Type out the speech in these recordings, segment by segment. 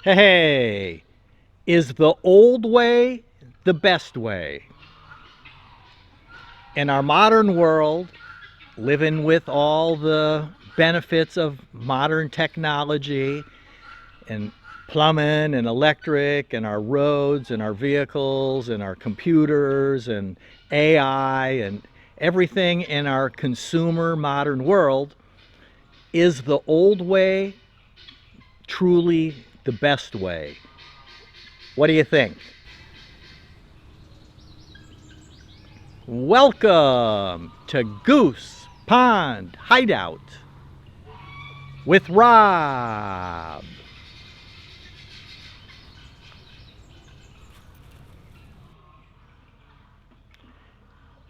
Hey, is the old way the best way? In our modern world, living with all the benefits of modern technology and plumbing and electric and our roads and our vehicles and our computers and AI and everything in our consumer modern world, is the old way truly the best way? What do you think? Welcome to Goose Pond Hideout with Rob.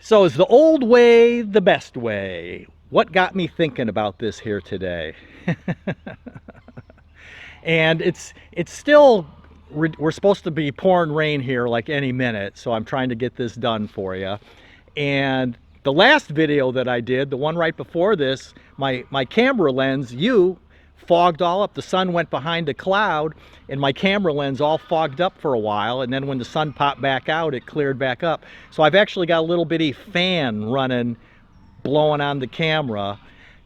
So, is the old way the best way? What got me thinking about this here today? And it's still, we're supposed to be pouring rain here like any minute, so I'm trying to get this done for you. And the last video that I did, the one right before this, my camera lens, fogged all up. The sun went behind a cloud and my camera lens all fogged up for a while, and then when the sun popped back out, it cleared back up. So I've actually got a little bitty fan running, blowing on the camera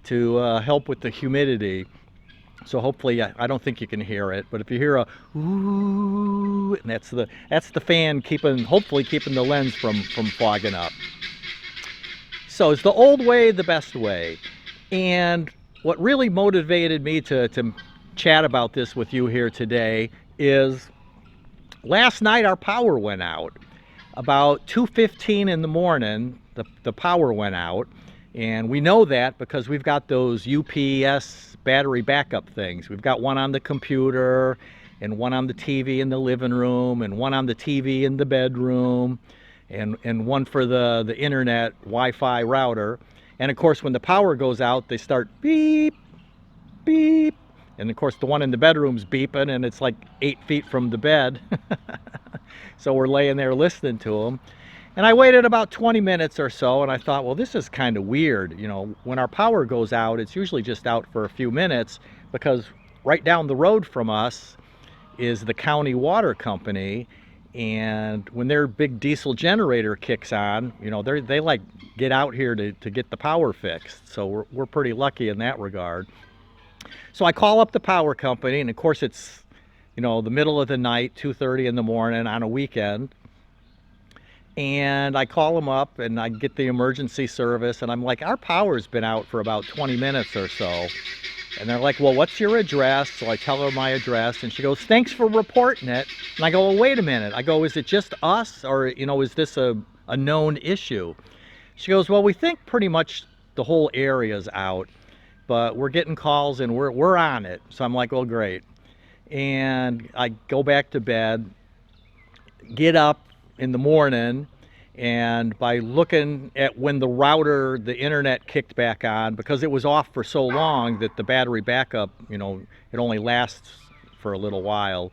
to help with the humidity. So hopefully, I don't think you can hear it, but if you hear a ooh, and that's the fan hopefully keeping the lens from fogging up. So is the old way the best way? And what really motivated me to chat about this with you here today is last night our power went out. About 2:15 in the morning, the power went out. And we know that because we've got those UPS battery backup things. We've got one on the computer and one on the TV in the living room and one on the TV in the bedroom and one for the internet Wi-Fi router. And of course, when the power goes out, they start beep, beep. And of course, the one in the bedroom's beeping and it's like 8 feet from the bed. So we're laying there listening to them. And I waited about 20 minutes or so and I thought, well, this is kind of weird. You know, when our power goes out, it's usually just out for a few minutes because right down the road from us is the county water company. And when their big diesel generator kicks on, you know, they like get out here to get the power fixed. So we're pretty lucky in that regard. So I call up the power company, and of course it's, you know, the middle of the night, 2:30 in the morning on a weekend. And I call them up and I get the emergency service and I'm like, our power's been out for about 20 minutes or so. And they're like, well, what's your address? So I tell her my address and she goes, thanks for reporting it. And I go, well, wait a minute. I go, is it just us, or, you know, is this a known issue? She goes, well, we think pretty much the whole area's out, but we're getting calls and we're on it. So I'm like, well, great. And I go back to bed, get up in the morning, and by looking at when the internet kicked back on, because it was off for so long that the battery backup, you know, it only lasts for a little while,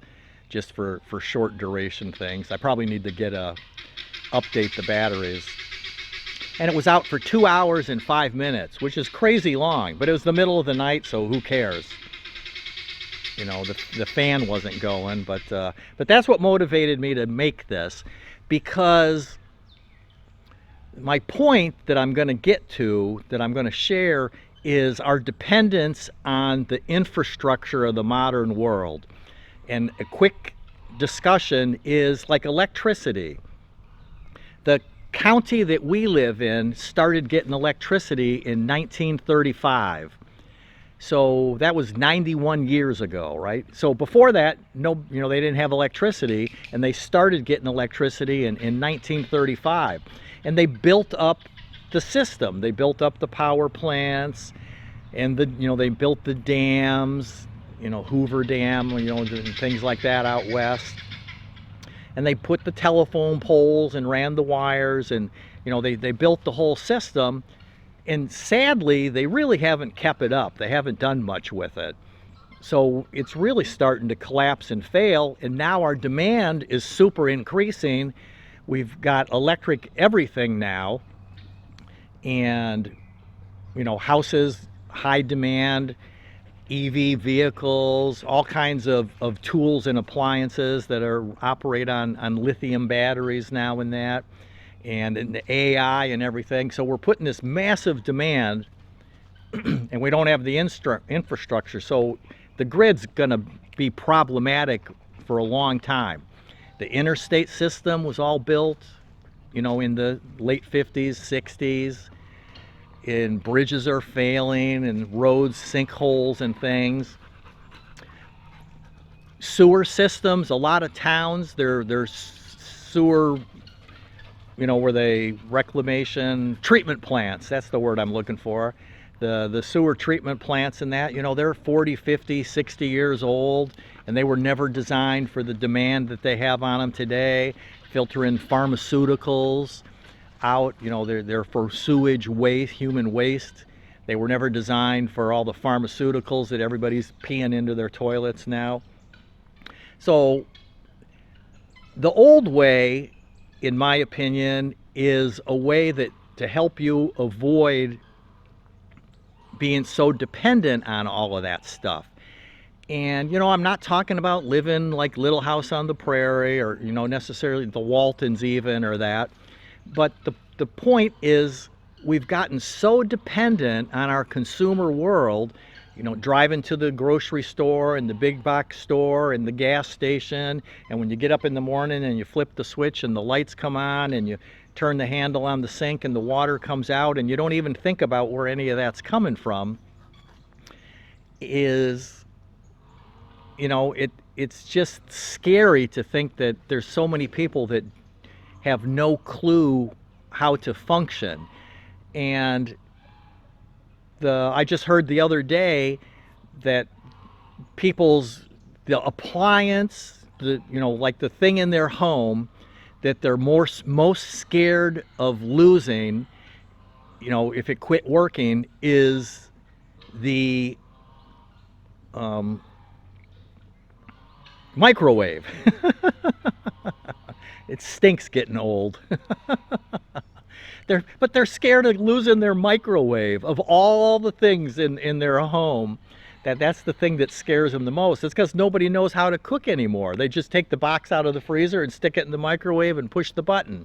just for short duration things. I probably need to update the batteries. And it was out for 2 hours and 5 minutes, which is crazy long, but it was the middle of the night, so who cares? You know, the fan wasn't going, but that's what motivated me to make this, because my point that I'm going to get to, that I'm going to share, is our dependence on the infrastructure of the modern world. And a quick discussion is like electricity. The county that we live in started getting electricity in 1935. So that was 91 years ago, right? So before that, they didn't have electricity, and they started getting electricity in 1935. And they built up the system. They built up the power plants, and they built the dams, Hoover Dam, and things like that out west. And they put the telephone poles and ran the wires, and they built the whole system. And sadly, they really haven't kept it up. They haven't done much with it. So it's really starting to collapse and fail. And now our demand is super increasing. We've got electric everything now. And, houses, high demand. EV vehicles, all kinds of tools and appliances that operate on lithium batteries now and that, and in the AI and everything. So we're putting this massive demand and we don't have the infrastructure. So the grid's gonna be problematic for a long time. The interstate system was all built, you know, in the late 50s, 60s, and bridges are failing and roads, sinkholes and things. Sewer systems, a lot of towns, their sewer, you know, where they reclamation treatment plants, that's the word I'm looking for. The sewer treatment plants and that, you know, they're 40, 50, 60 years old, and they were never designed for the demand that they have on them today. Filter in pharmaceuticals out, you know, they're for sewage waste, human waste. They were never designed for all the pharmaceuticals that everybody's peeing into their toilets now. So the old way, in my opinion, is a way that to help you avoid being so dependent on all of that stuff. And, you know, I'm not talking about living like Little House on the Prairie or, you know, necessarily the Waltons even or that. But the point is, we've gotten so dependent on our consumer world, you know, driving to the grocery store and the big box store and the gas station. And when you get up in the morning and you flip the switch and the lights come on and you turn the handle on the sink and the water comes out and you don't even think about where any of that's coming from, is, you know, it's just scary to think that there's so many people that have no clue how to function. And I just heard the other day that the appliance, you know, like the thing in their home that they're most scared of losing, you know, if it quit working, is the microwave. It stinks getting old. But they're scared of losing their microwave. Of all the things in their home, that's the thing that scares them the most. It's because nobody knows how to cook anymore. They just take the box out of the freezer and stick it in the microwave and push the button.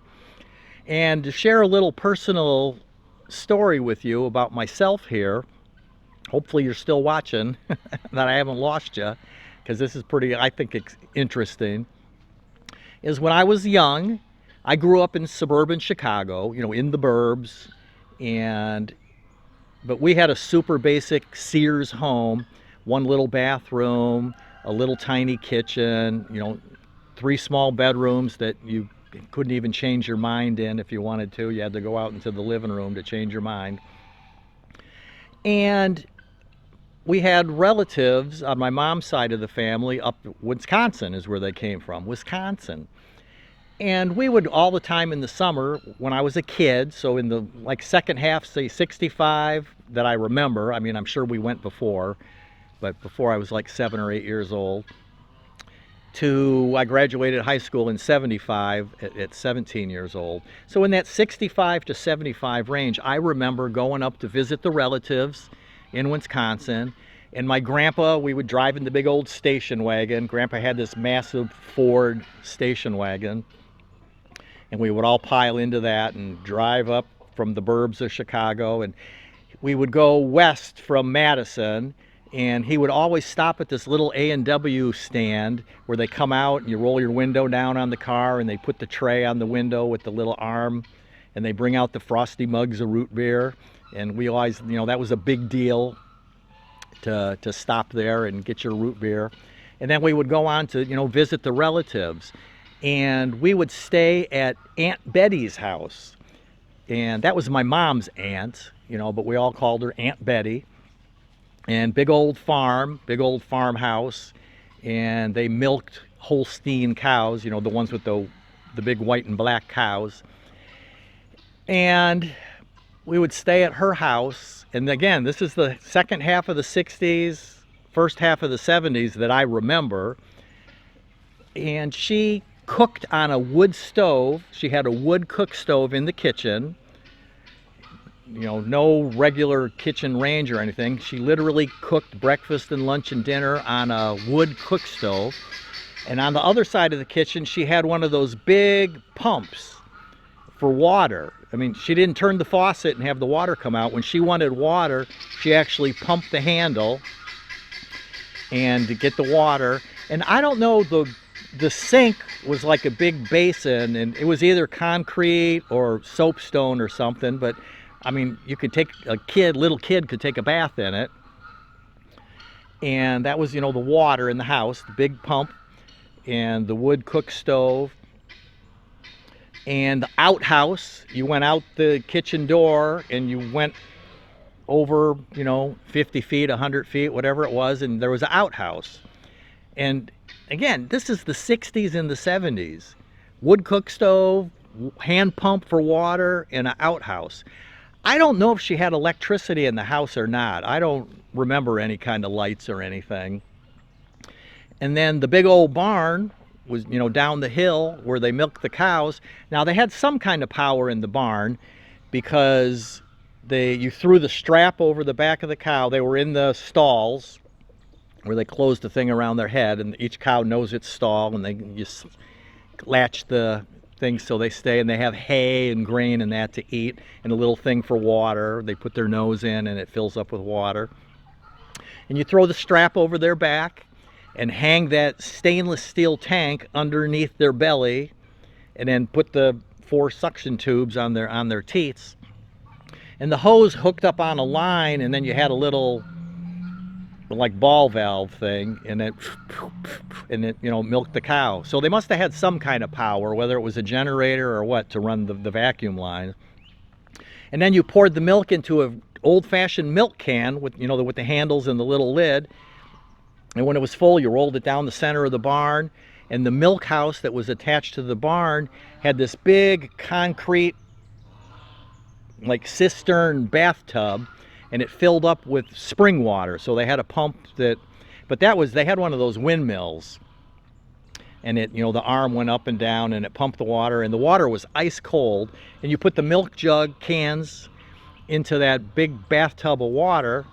And to share a little personal story with you about myself here, hopefully you're still watching, that I haven't lost you, because this is pretty, I think it's interesting, is when I was young, I grew up in suburban Chicago, you know, in the burbs, but we had a super basic Sears home, one little bathroom, a little tiny kitchen, you know, 3 small bedrooms that you couldn't even change your mind in if you wanted to. You had to go out into the living room to change your mind. And we had relatives on my mom's side of the family up Wisconsin is where they came from, Wisconsin. And we would all the time in the summer when I was a kid, so in the like second half, say 65 that I remember, I mean, I'm sure we went before, but before I was like 7 or 8 years old, I graduated high school in 75 at 17 years old. So in that 65 to 75 range, I remember going up to visit the relatives in Wisconsin. And my grandpa, we would drive in the big old station wagon. Grandpa had this massive Ford station wagon. And we would all pile into that and drive up from the burbs of Chicago. And we would go west from Madison. And he would always stop at this little A&W stand where they come out and you roll your window down on the car and they put the tray on the window with the little arm. And they bring out the frosty mugs of root beer. And we always, you know, that was a big deal to stop there and get your root beer. And then we would go on to, you know, visit the relatives. And we would stay at Aunt Betty's house. And that was my mom's aunt, you know, but we all called her Aunt Betty. And big old farmhouse. And they milked Holstein cows, you know, the ones with the big white and black cows. And we would stay at her house. And again, this is the second half of the 60s, first half of the 70s that I remember. And she cooked on a wood stove. She had a wood cook stove in the kitchen. no regular kitchen range or anything. She literally cooked breakfast and lunch and dinner on a wood cook stove. And on the other side of the kitchen, she had one of those big pumps for water. I mean, she didn't turn the faucet and have the water come out. When she wanted water, she actually pumped the handle and to get the water. And I don't know, the sink was like a big basin, and it was either concrete or soapstone or something, but I mean, you could take little kid could take a bath in it. And that was, the water in the house, the big pump, and the wood cook stove. And the outhouse, you went out the kitchen door and you went over, 50 feet, 100 feet, whatever it was, and there was an outhouse. And again, this is the 60s and the 70s. Wood cook stove, hand pump for water, and an outhouse. I don't know if she had electricity in the house or not. I don't remember any kind of lights or anything. And then the big old barn was, down the hill where they milked the cows. Now, they had some kind of power in the barn because you threw the strap over the back of the cow. They were in the stalls where they closed the thing around their head, and each cow knows its stall, and they just latch the things so they stay, and they have hay and grain and that to eat, and a little thing for water. They put their nose in and it fills up with water. And you throw the strap over their back and hang that stainless steel tank underneath their belly, and then put the 4 suction tubes on their teats. And the hose hooked up on a line, and then you had a little like ball valve thing, and it milked the cow. So they must have had some kind of power, whether it was a generator or what, to run the vacuum line. And then you poured the milk into an old-fashioned milk can with with the handles and the little lid. And when it was full, you rolled it down the center of the barn, and the milk house that was attached to the barn had this big concrete like cistern bathtub, and it filled up with spring water. So they had a pump they had one of those windmills, and the arm went up and down, and it pumped the water, and the water was ice cold. And you put the milk jug cans into that big bathtub of water,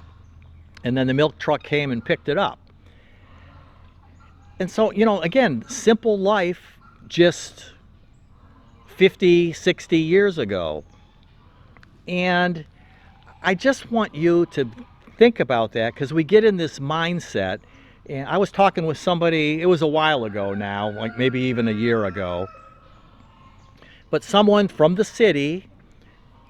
and then the milk truck came and picked it up. And so, again, simple life just 50, 60 years ago. And I just want you to think about that, because we get in this mindset. And I was talking with somebody, it was a while ago now, like maybe even a year ago, but someone from the city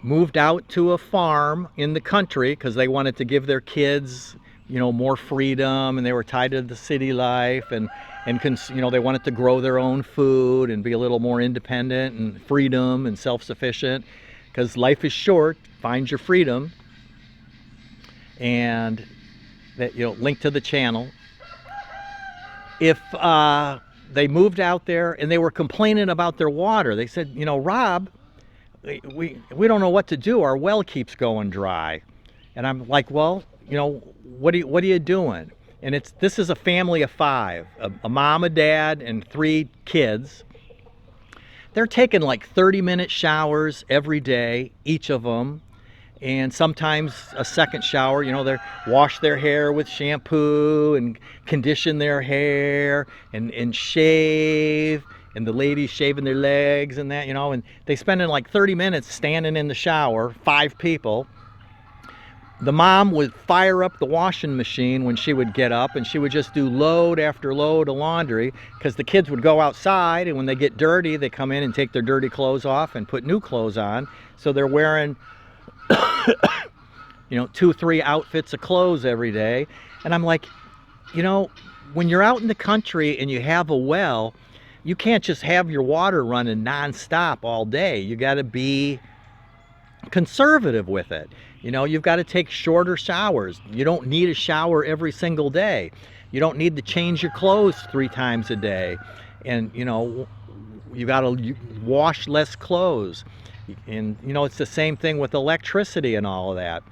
moved out to a farm in the country because they wanted to give their kids more freedom, and they were tied to the city life, and they wanted to grow their own food and be a little more independent and freedom and self-sufficient, because life is short. Find your freedom. And that, link to the channel. If they moved out there and they were complaining about their water, they said, Rob, we don't know what to do. Our well keeps going dry. And I'm like, well, what are you doing? And this is a family of 5, a mom, a dad, and 3 kids. They're taking like 30-minute showers every day, each of them, and sometimes a second shower. They wash their hair with shampoo and condition their hair and shave, and the ladies shaving their legs and that, and they spend like 30 minutes standing in the shower, 5 people. The mom would fire up the washing machine when she would get up, and she would just do load after load of laundry, because the kids would go outside, and when they get dirty, they come in and take their dirty clothes off and put new clothes on. So they're wearing 2, 3 outfits of clothes every day. And I'm like, when you're out in the country and you have a well, you can't just have your water running nonstop all day. You got to be conservative with it. You've got to take shorter showers. You don't need a shower every single day. You don't need to change your clothes 3 times a day. And, you got to wash less clothes. And, it's the same thing with electricity and all of that.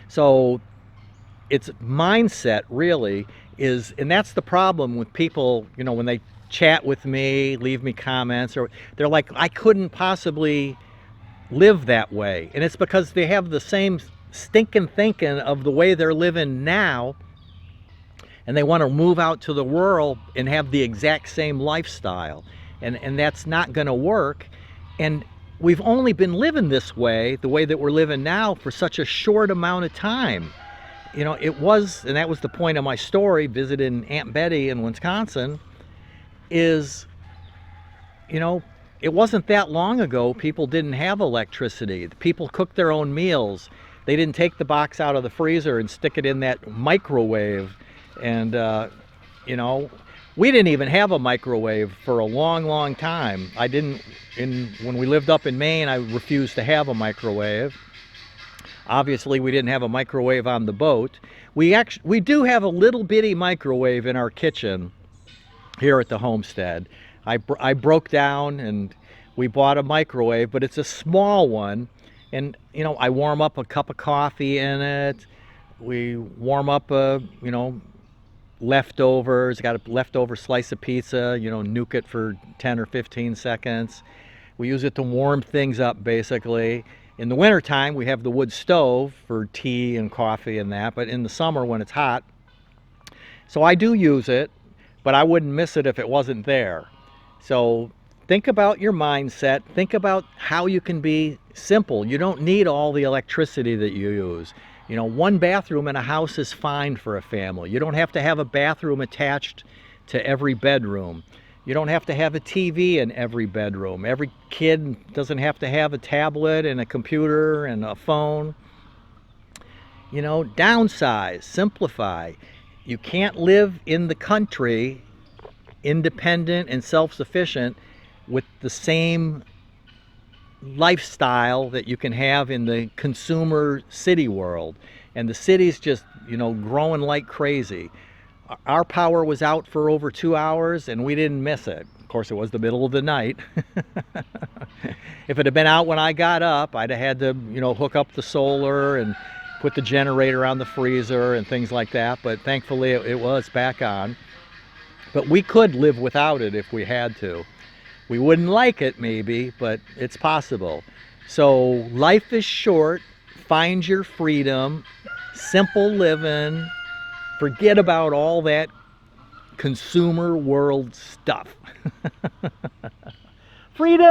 So it's mindset really is, and that's the problem with people, when they chat with me, leave me comments, or they're like, I couldn't possibly live that way. And it's because they have the same stinking thinking of the way they're living now, and they want to move out to the world and have the exact same lifestyle. And that's not going to work. And we've only been living this way, the way that we're living now, for such a short amount of time. You know, it was, and that was the point of my story, visiting Aunt Betty in Wisconsin, is, you know, it wasn't that long ago people didn't have electricity. People cooked their own meals. They didn't take the box out of the freezer and stick it in that microwave. And, you know, we didn't even have a microwave for a long, long time. When we lived up in Maine, I refused to have a microwave. Obviously, we didn't have a microwave on the boat. We do have a little bitty microwave in our kitchen here at the homestead. I broke down and we bought a microwave, but it's a small one. And, you know, I warm up a cup of coffee in it. We warm up you know, leftovers. Got a leftover slice of pizza, you know, nuke it for 10 or 15 seconds. We use it to warm things up, basically. In the wintertime, we have the wood stove for tea and coffee and that, but in the summer when it's hot, so I do use it, but I wouldn't miss it if it wasn't there. So think about your mindset. Think about how you can be simple. You don't need all the electricity that you use. You know, one bathroom in a house is fine for a family. You don't have to have a bathroom attached to every bedroom. You don't have to have a TV in every bedroom. Every kid doesn't have to have a tablet and a computer and a phone. You know, downsize, simplify. You can't live in the country independent and self-sufficient with the same lifestyle that you can have in the consumer city world. And the city's just, you know, growing like crazy. Our power was out for over 2 hours and we didn't miss it. Of course, it was the middle of the night. If it had been out when I got up, I'd have had to, you know, hook up the solar and put the generator on the freezer and things like that. But thankfully it was back on. But we could live without it if we had to. We wouldn't like it maybe, but it's possible. So life is short. Find your freedom. Simple living. Forget about all that consumer world stuff. Freedom!